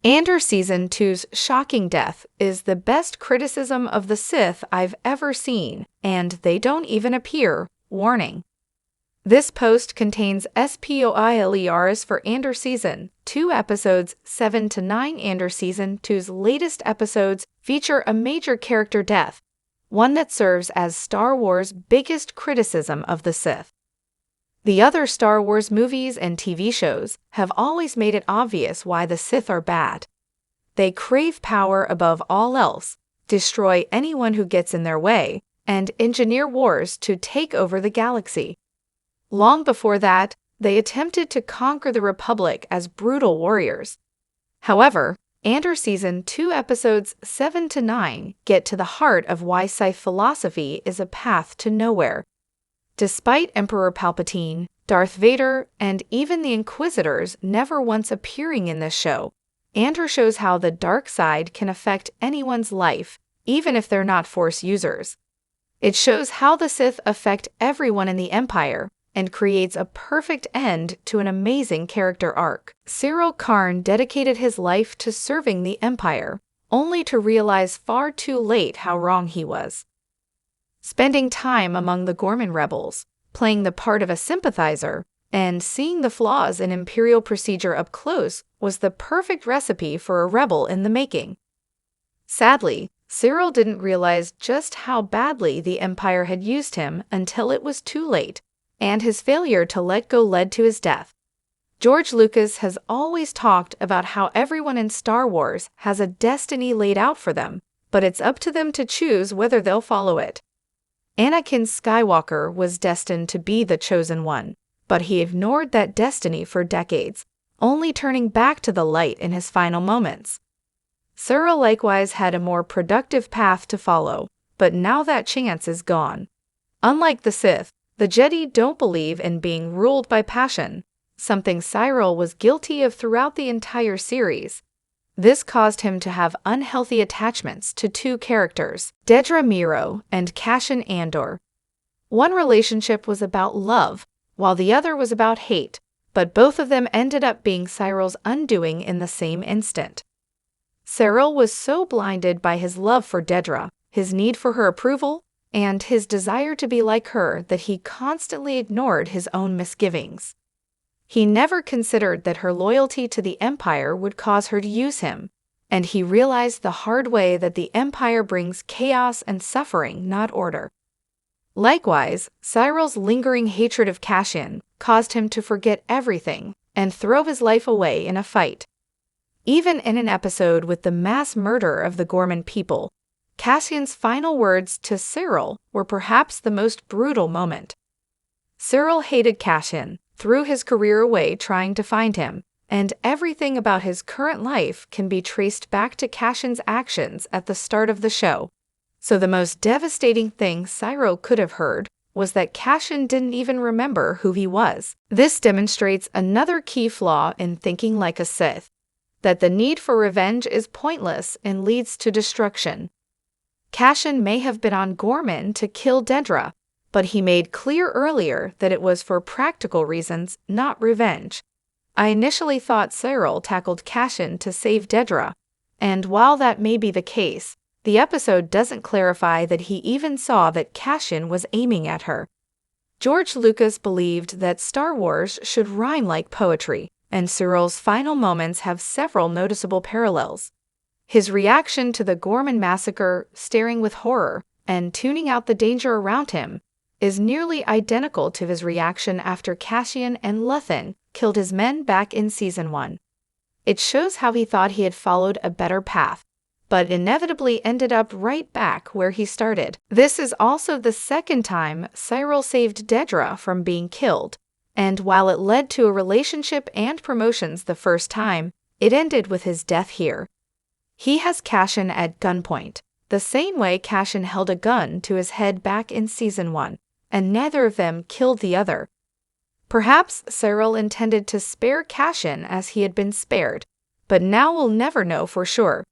Andor Season 2's shocking death is the best criticism of the Sith I've ever seen, and they don't even appear. Warning. This post contains spoilers for Andor Season 2 episodes 7 to 9. Andor Season 2's latest episodes feature a major character death, one that serves as Star Wars' biggest criticism of the Sith. The other Star Wars movies and TV shows have always made it obvious why the Sith are bad. They crave power above all else, destroy anyone who gets in their way, and engineer wars to take over the galaxy. Long before that, they attempted to conquer the Republic as brutal warriors. However, Andor Season 2 episodes 7 to 9 get to the heart of why Sith philosophy is a path to nowhere. Despite Emperor Palpatine, Darth Vader, and even the Inquisitors never once appearing in this show, Andor shows how the dark side can affect anyone's life, even if they're not Force users. It shows how the Sith affect everyone in the Empire, and creates a perfect end to an amazing character arc. Cyril Karn dedicated his life to serving the Empire, only to realize far too late how wrong he was. Spending time among the Gorman rebels, playing the part of a sympathizer, and seeing the flaws in Imperial procedure up close was the perfect recipe for a rebel in the making. Sadly, Cyril didn't realize just how badly the Empire had used him until it was too late, and his failure to let go led to his death. George Lucas has always talked about how everyone in Star Wars has a destiny laid out for them, but it's up to them to choose whether they'll follow it. Anakin Skywalker was destined to be the chosen one, but he ignored that destiny for decades, only turning back to the light in his final moments. Cyril likewise had a more productive path to follow, but now that chance is gone. Unlike the Sith, the Jedi don't believe in being ruled by passion, something Cyril was guilty of throughout the entire series. This caused him to have unhealthy attachments to two characters, Dedra Meero and Cassian Andor. One relationship was about love, while the other was about hate, but both of them ended up being Cyril's undoing in the same instant. Cyril was so blinded by his love for Dedra, his need for her approval, and his desire to be like her that he constantly ignored his own misgivings. He never considered that her loyalty to the Empire would cause her to use him, and he realized the hard way that the Empire brings chaos and suffering, not order. Likewise, Cyril's lingering hatred of Cassian caused him to forget everything and throw his life away in a fight. Even in an episode with the mass murder of the Gorman people, Cassian's final words to Cyril were perhaps the most brutal moment. Cyril hated Cassian, threw his career away trying to find him, and everything about his current life can be traced back to Cassian's actions at the start of the show. So the most devastating thing Cyril could have heard was that Cassian didn't even remember who he was. This demonstrates another key flaw in thinking like a Sith, that the need for revenge is pointless and leads to destruction. Cassian may have been on Gorman to kill Dedra, but he made clear earlier that it was for practical reasons, not revenge. I initially thought Cyril tackled Cassian to save Dedra, and while that may be the case, the episode doesn't clarify that he even saw that Cassian was aiming at her. George Lucas believed that Star Wars should rhyme like poetry, and Cyril's final moments have several noticeable parallels. His reaction to the Gorman massacre, staring with horror, and tuning out the danger around him, is nearly identical to his reaction after Cassian and Luthen killed his men back in Season 1. It shows how he thought he had followed a better path, but inevitably ended up right back where he started. This is also the second time Cyril saved Dedra from being killed, and while it led to a relationship and promotions the first time, it ended with his death here. He has Cassian at gunpoint, the same way Cassian held a gun to his head back in Season 1, and neither of them killed the other. Perhaps Cyril intended to spare Cassian as he had been spared, but now we'll never know for sure.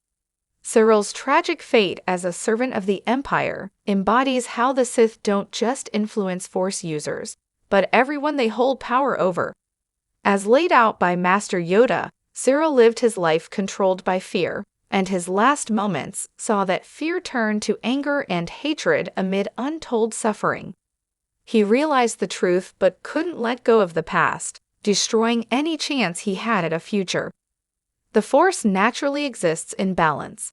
Cyril's tragic fate as a servant of the Empire embodies how the Sith don't just influence Force users, but everyone they hold power over. As laid out by Master Yoda, Cyril lived his life controlled by fear, and his last moments saw that fear turn to anger and hatred amid untold suffering. He realized the truth but couldn't let go of the past, destroying any chance he had at a future. The Force naturally exists in balance.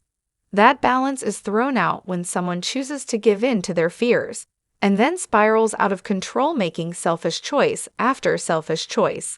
That balance is thrown out when someone chooses to give in to their fears, and then spirals out of control, making selfish choice after selfish choice.